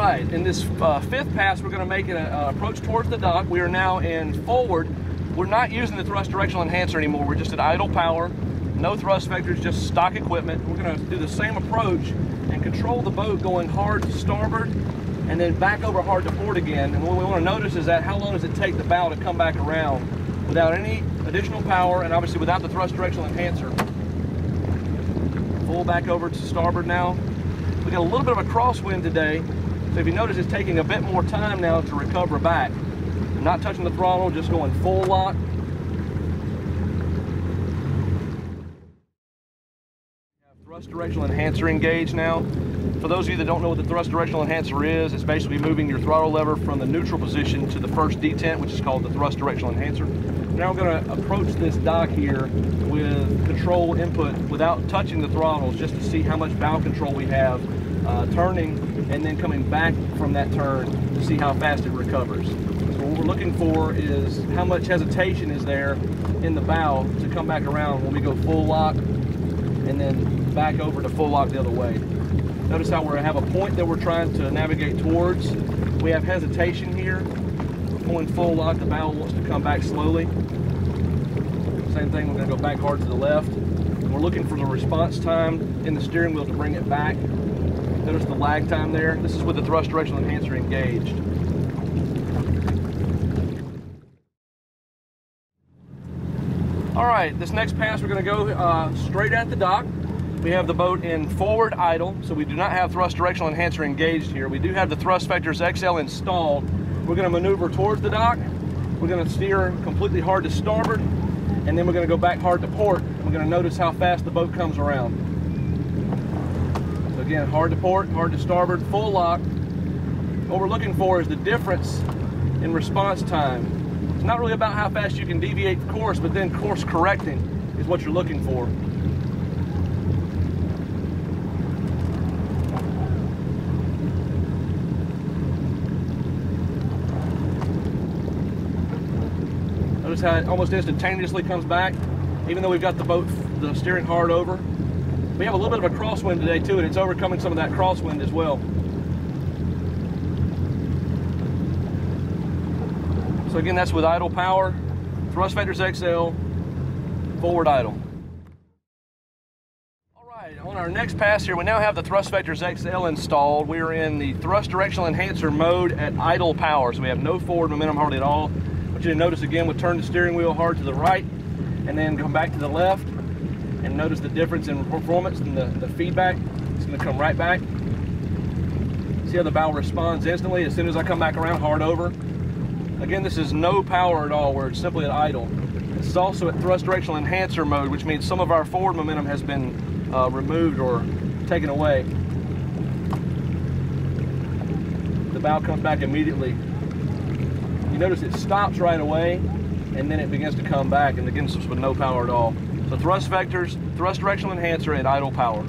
right, in this fifth pass, we're going to make an approach towards the dock. We are now in forward. We're not using the thrust directional enhancer anymore. We're just at idle power, no thrust vectors, just stock equipment. We're going to do the same approach and control the boat going hard to starboard and then back over hard to port again. And what we want to notice is that how long does it take the bow to come back around without any additional power and obviously without the thrust directional enhancer. Full back over to starboard now. We got a little bit of a crosswind today, so if you notice it's taking a bit more time now to recover back. I'm not touching the throttle, just going full lock. Thrust directional enhancer engaged now. For those of you that don't know what the thrust directional enhancer is, it's basically moving your throttle lever from the neutral position to the first detent, which is called the thrust directional enhancer. Now we're going to approach this dock here with control input without touching the throttles, just to see how much bow control we have, turning and then coming back from that turn to see how fast it recovers. So what we're looking for is how much hesitation is there in the bow to come back around when we go full lock and then back over to full lock the other way. Notice how we have a point that we're trying to navigate towards. We have hesitation here. Going full lock, the bow wants to come back slowly. Same thing, we're going to go back hard to the left. And we're looking for the response time in the steering wheel to bring it back. Notice the lag time there. This is with the thrust directional enhancer engaged. All right, this next pass we're going to go straight at the dock. We have the boat in forward idle, so we do not have thrust directional enhancer engaged here. We do have the thrust vectors XL installed. We're going to maneuver towards the dock. We're going to steer completely hard to starboard, and then we're going to go back hard to port. We're going to notice how fast the boat comes around. So again, hard to port, hard to starboard, full lock. What we're looking for is the difference in response time. It's not really about how fast you can deviate course, but then course correcting is what you're looking for. Notice how it almost instantaneously comes back, even though we've got the steering hard over. We have a little bit of a crosswind today too, and it's overcoming some of that crosswind as well. So again, that's with idle power, thrust vectors XL, forward idle. All right, on our next pass here, we now have the thrust vectors XL installed. We are in the thrust directional enhancer mode at idle power, so we have no forward momentum hardly at all. I want you to notice again, we'll turn the steering wheel hard to the right and then come back to the left, and notice the difference in performance and the feedback. It's going to come right back. See how the bow responds instantly as soon as I come back around hard over. Again, this is no power at all, we're simply at idle. This is also at thrust directional enhancer mode, which means some of our forward momentum has been removed or taken away. The bow comes back immediately. You notice it stops right away and then it begins to come back, and again, this is with no power at all. So thrust vectors, thrust directional enhancer at idle power.